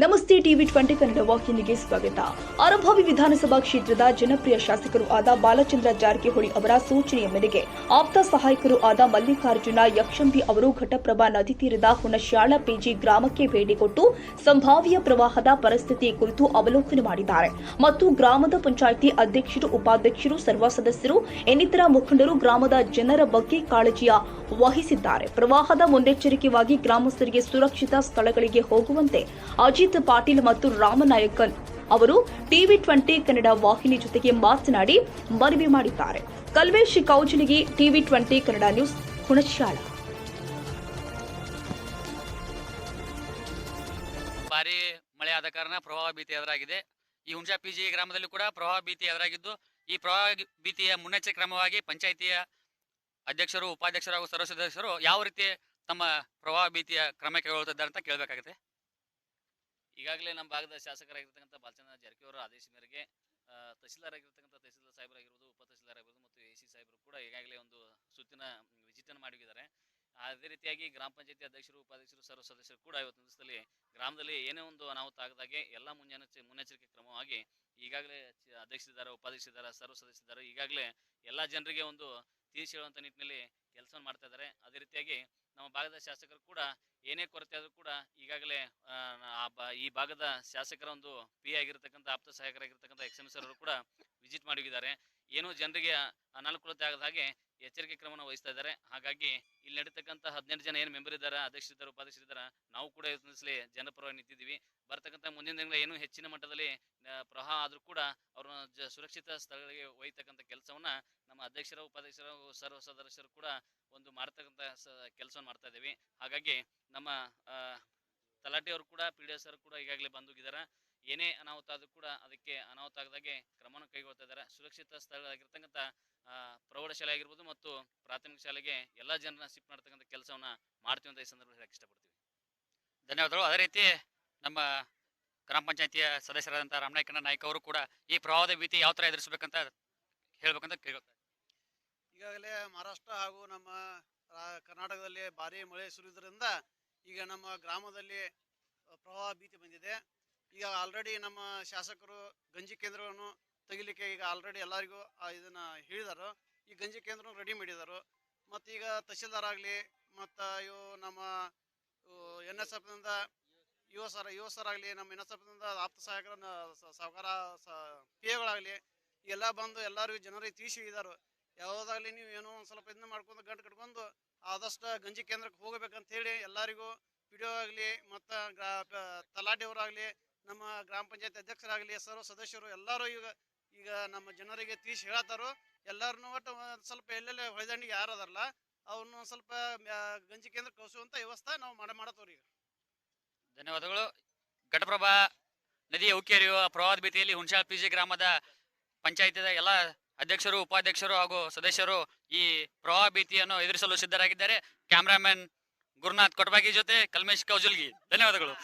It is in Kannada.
ನಮಸ್ತೆ ಟಿವಿ20 ಕನ್ನಡ ವಾಹಿನಿಗೆ ಸ್ವಾಗತ. ಅರಭಾವಿ ವಿಧಾನಸಭಾ ಕ್ಷೇತ್ರದ ಜನಪ್ರಿಯ ಶಾಸಕರು ಆದ ಬಾಲಚಂದ್ರ ಜಾರಕಿಹೊಳಿ ಅವರ ಸೂಚನೆಯ ಮೇರೆಗೆ ಆಪ್ತ ಸಹಾಯಕರು ಆದ ಮಲ್ಲಿಕಾರ್ಜುನ ಯಕ್ಷಂಬಿ ಅವರು ಘಟಪ್ರಭಾ ನದಿ ತೀರದ ಹುಣಶ್ಯಾಳ ಪಿಜಿ ಗ್ರಾಮಕ್ಕೆ ಭೇಟಿ ಕೊಟ್ಟು ಸಂಭಾವ್ಯ ಪ್ರವಾಹದ ಪರಿಸ್ಥಿತಿ ಕುರಿತು ಅವಲೋಕನ ಮಾಡಿದ್ದಾರೆ ಮತ್ತು ಗ್ರಾಮದ ಪಂಚಾಯಿತಿ ಅಧ್ಯಕ್ಷರು, ಉಪಾಧ್ಯಕ್ಷರು, ಸರ್ವ ಸದಸ್ಯರು, ಇನ್ನಿತರ ಮುಖಂಡರು ಗ್ರಾಮದ ಜನರ ಬಗ್ಗೆ ಕಾಳಜಿಯ ವಹಿಸಿದ್ದಾರೆ. ಪ್ರವಾಹದ ಮುನ್ನೆಚ್ಚರಿಕೆಯಾಗಿ ಗ್ರಾಮಸ್ಥರಿಗೆ ಸುರಕ್ಷಿತ ಸ್ಥಳಗಳಿಗೆ ಹೋಗುವಂತೆ ಅಜಿತ್ ಪಾಟೀಲ್ ಮತ್ತು ರಾಮನಾಯಕನ್ ಅವರು ಟಿವಿ20 ಕನ್ನಡ ವಾಹಿನಿ ಜೊತೆಗೆ ಮಾತನಾಡಿ ಮನವಿ ಮಾಡಿದ್ದಾರೆ. ಕಲ್ವೇಶ್ ಕೌಜಲಗಿ, ಟಿವಿ20 ಕನ್ನಡ ನ್ಯೂಸ್, ಹುಣಶ್ಯಾಳ. ಭಾರಿ ಮಳೆ ಆದ ಕಾರಣ ಪ್ರವಾಹ ಭೀತಿ ಎದುರಾಗಿದೆ. ಈ ಹುಣಶ್ಯಾಳ ಪಿಜಿ ಗ್ರಾಮದಲ್ಲಿ ಕೂಡ ಪ್ರವಾಹ ಭೀತಿ ಎದುರಾಗಿದ್ದು, ಈ ಪ್ರವಾಹ ಭೀತಿಯ ಮುನ್ನೆಚ್ಚರಿಕೆ ಕ್ರಮವಾಗಿ ಪಂಚಾಯಿತಿಯ ಅಧ್ಯಕ್ಷರು, ಉಪಾಧ್ಯಕ್ಷರು ಹಾಗೂ ಸರ್ವ ಸದಸ್ಯರು ಯಾವ ರೀತಿ ತಮ್ಮ ಪ್ರವಾಹ ಭೀತಿಯ ಕ್ರಮ ಕೈಗೊಳ್ಳುತ್ತಿದ್ದಾರೆ ಅಂತ ಕೇಳಬೇಕಾಗುತ್ತೆ. ಈಗಾಗಲೇ ನಮ್ಮ ಭಾಗದ ಶಾಸಕರಾಗಿರ್ತಕ್ಕಂಥ ಬಾಲಚಂದ್ರ ಜಾರಕಿಹೊಳಿ ಅವರ ಆದೇಶ ಮೇರೆಗೆ ತಹಸೀಲ್ದಾರ್ ಆಗಿರ್ತಕ್ಕಂಥ ತಹಸೀಲ್ದಾರ್ ಸಾಹೇಬರಾಗಿರ್ಬೋದು, ಉಪ ತಹಸೀಲ್ದಾರ್ ಆಗಿರ್ಬೋದು ಮತ್ತು ಎಸಿ ಸಾಹೇಬರು ಕೂಡ ಈಗಾಗಲೇ ಒಂದು ಸುತ್ತಿನ ವಿಸಿಟನ್ನು ಮಾಡಿದ್ದಾರೆ. ಅದೇ ರೀತಿಯಾಗಿ ಗ್ರಾಮ ಪಂಚಾಯತಿ ಅಧ್ಯಕ್ಷರು, ಉಪಾಧ್ಯಕ್ಷರು, ಸರ್ವ ಸದಸ್ಯರು ಕೂಡ ಇವತ್ತು ದಿವಸದಲ್ಲಿ ಗ್ರಾಮದಲ್ಲಿ ಏನೇ ಒಂದು ಅನಾಹುತ ಆಗದಾಗೆ ಎಲ್ಲ ಮುನ್ನೆಚ್ಚರಿಕೆ ಕ್ರಮವಾಗಿ ಈಗಾಗಲೇ ಅಧ್ಯಕ್ಷರಿದ್ದಾರೆ, ಉಪಾಧ್ಯಕ್ಷರಿದ್ದಾರೆ, ಸರ್ವ ಸದಸ್ಯರಿದ್ದಾರೆ. ಈಗಾಗಲೇ ಎಲ್ಲ ಜನರಿಗೆ ಒಂದು ತಿಳಿಸಿ ಹೇಳುವಂಥ ನಿಟ್ಟಿನಲ್ಲಿ ಕೆಲಸವನ್ನು ಮಾಡ್ತಾ ಇದ್ದಾರೆ. ಅದೇ ರೀತಿಯಾಗಿ ನಮ್ಮ ಭಾಗದ ಶಾಸಕರು ಕೂಡ ಏನೇ ಕೊರತೆ ಆದರೂ ಕೂಡ ಈಗಾಗಲೇ ಈ ಭಾಗದ ಶಾಸಕರ ಒಂದು ಪಿ ಆಗಿರ್ತಕ್ಕಂಥ ಆಪ್ತ ಸಹಾಯಕರಾಗಿರ್ತಕ್ಕಂಥ XM ಸರ್ ಅವರು ಕೂಡ ವಿಸಿಟ್ ಮಾಡಿದ್ದಾರೆ. ಏನು ಜನರಿಗೆ ಅನಾನುಕೂಲತೆ ಆಗದ ಹಾಗೆ ಎಚ್ಚರಿಕೆ ಕ್ರಮವನ್ನು ವಹಿಸ್ತಾ ಇದ್ದಾರೆ. ಹಾಗಾಗಿ ಇಲ್ಲಿ ನಡೀತಕ್ಕಂಥ 18 ಜನ ಏನು ಮೆಂಬರ್ ಇದ್ದಾರೆ, ಅಧ್ಯಕ್ಷರಿದ್ದಾರೆ, ಉಪಾಧ್ಯಕ್ಷರಿದ್ದಾರೆ, ನಾವು ಕೂಡ ಇವತ್ತಿನಲ್ಲಿ ಜನಪರವಾಗಿ ನಿಂತಿದ್ದೀವಿ. ಬರ್ತಕ್ಕಂಥ ಮುಂದಿನ ದಿನಗಳ ಏನು ಹೆಚ್ಚಿನ ಮಟ್ಟದಲ್ಲಿ ಪ್ರವಾಹ ಆದರೂ ಕೂಡ ಅವ್ರನ್ನ ಸುರಕ್ಷಿತ ಸ್ಥಳಗಳಿಗೆ ಒಯ್ಯತಕ್ಕಂಥ ಕೆಲಸವನ್ನ ನಮ್ಮ ಅಧ್ಯಕ್ಷರ, ಉಪಾಧ್ಯಕ್ಷರ, ಸರ್ವ ಸದಸ್ಯರು ಕೂಡ ಒಂದು ಮಾಡ್ತಕ್ಕಂಥ ಕೆಲಸವನ್ನು ಮಾಡ್ತಾ ಇದ್ದೀವಿ. ಹಾಗಾಗಿ ನಮ್ಮ ತಲಾಟಿಯವರು ಕೂಡ, PDS ಅವರು ಕೂಡ ಈಗಾಗಲೇ ಬಂದೋಗಿದ್ದಾರೆ. ಏನೇ ಅನಾಹುತ ಆದರೂ ಕೂಡ ಅದಕ್ಕೆ ಅನಾಹುತ ಆಗದಾಗೆ ಕ್ರಮವನ್ನು ಕೈಗೊಳ್ತಾ ಇದ್ದಾರೆ. ಸುರಕ್ಷಿತ ಸ್ಥಳಗಳಾಗಿರ್ತಕ್ಕಂಥ ಪ್ರೌಢಶಾಲೆ ಆಗಿರ್ಬೋದು ಮತ್ತು ಪ್ರಾಥಮಿಕ ಶಾಲೆಗೆ ಎಲ್ಲ ಜನರನ್ನ ಶಿಫ್ಟ್ ಮಾಡ್ತಕ್ಕಂಥ ಕೆಲಸವನ್ನ ಮಾಡ್ತೀವಿ ಅಂತ ಈ ಸಂದರ್ಭದಲ್ಲಿ ಹೇಳಕ್ಕೆ ಇಷ್ಟಪಡ್ತೀವಿ. ಧನ್ಯವಾದಗಳು. ಅದೇ ರೀತಿ ನಮ್ಮ ಗ್ರಾಮ ಪಂಚಾಯತಿಯ ಸದಸ್ಯರಾದಂಥ ರಾಮನಾಯಕನ ನಾಯ್ಕ ಅವರು ಕೂಡ ಈ ಪ್ರವಾಹದ ಭೀತಿ ಯಾವ ಥರ ಎದುರಿಸಬೇಕಂತ ಹೇಳ್ಬೇಕಂತ ಕೇಳ್ತಾರೆ. ಈಗಾಗಲೇ ಮಹಾರಾಷ್ಟ್ರ ಹಾಗೂ ನಮ್ಮ ಕರ್ನಾಟಕದಲ್ಲಿ ಭಾರಿ ಮಳೆ ಸುರಿಯುವುದರಿಂದ ಈಗ ನಮ್ಮ ಗ್ರಾಮದಲ್ಲಿ ಪ್ರವಾಹ ಭೀತಿ ಬಂದಿದೆ. ಈಗ ಆಲ್ರೆಡಿ ನಮ್ಮ ಶಾಸಕರು ಗಂಜಿ ಕೇಂದ್ರವನ್ನು ತೆಗಿಲಿಕ್ಕೆ ಈಗ ಆಲ್ರೆಡಿ ಎಲ್ಲರಿಗೂ ಇದನ್ನ ಹೇಳಿದಾರು. ಈ ಗಂಜಿ ಕೇಂದ್ರ ರೆಡಿ ಮಾಡಿದಾರು. ಮತ್ತು ಈಗ ತಹಸೀಲ್ದಾರ್ ಆಗಲಿ ಮತ್ತು ಇವು ನಮ್ಮ NSFನಿಂದ ಯುವ ಸರ್ ಆಗಲಿ, ನಮ್ಮ NSFನಿಂದ ಆಪ್ತ ಸಹಾಯಕರ ಸಾಹುಕಾರ PAಗಳಾಗಲಿ ಎಲ್ಲ ಬಂದು ಎಲ್ಲರಿಗೂ ಜನರಿಗೆ ತಿಳಿಸಿ ಹೇಳಿದಾರು. ಯಾವುದಾಗಲಿ ನೀವು ಏನೋ ಒಂದು ಸ್ವಲ್ಪ ಇದನ್ನ ಮಾಡ್ಕೊಂಡು ಗಂಟು ಕಟ್ಕೊಂಡು ಆದಷ್ಟು ಗಂಜಿ ಕೇಂದ್ರಕ್ಕೆ ಹೋಗಬೇಕಂತ ಹೇಳಿ ಎಲ್ಲರಿಗೂ PDO ಆಗಲಿ ಮತ್ತು ತಲಾಟಿಯವರಾಗಲಿ, ನಮ್ಮ ಗ್ರಾಮ ಪಂಚಾಯತ್ ಅಧ್ಯಕ್ಷರಾಗಲಿ, ಸರ್ವ ಸದಸ್ಯರು ಎಲ್ಲರೂ ಈಗ ನಮ್ಮ ಜನರಿಗೆ ತಿಳಿಸಿ ಹೇಳತ್ತಾರು. ಎಲ್ಲರನ್ನೂ ಒಟ್ಟು ಸ್ವಲ್ಪ ಎಲ್ಲೆಲ್ಲೇ ಹೊಳೆದಂಡಿಗೆ ಯಾರು ಅದಾರಲ್ಲ ಅವ್ರನ್ನ ಸ್ವಲ್ಪ ಗಂಜಿ ಕೇಂದ್ರಕ್ಕೆ ಕಳಿಸುವಂಥ ವ್ಯವಸ್ಥೆ ನಾವು ಮಾಡತ್ತವ್ರಿ ಈಗ. ಧನ್ಯವಾದಗಳು. ಘಟಪ್ರಭಾ ನದಿಯ ಉಕ್ಕಿ ಹರಿಯುವ ಪ್ರವಾಹದ ಭೀತಿಯಲ್ಲಿ ಹುಣಶ್ಯಾಳ ಪಿಜಿ ಗ್ರಾಮದ ಪಂಚಾಯತಿಯ ಎಲ್ಲ ಅಧ್ಯಕ್ಷರು, ಉಪಾಧ್ಯಕ್ಷರು ಹಾಗೂ ಸದಸ್ಯರು ಈ ಪ್ರವಾಹ ಭೀತಿಯನ್ನು ಎದುರಿಸಲು ಸಿದ್ಧರಾಗಿದ್ದಾರೆ. ಕ್ಯಾಮ್ರಾಮನ್ ಗುರುನಾಥ್ ಕೊಟಬಾಗಿ ಜೊತೆ ಕಲ್ಮೇಶ್ ಕೌಜಲ್ಗಿ. ಧನ್ಯವಾದಗಳು.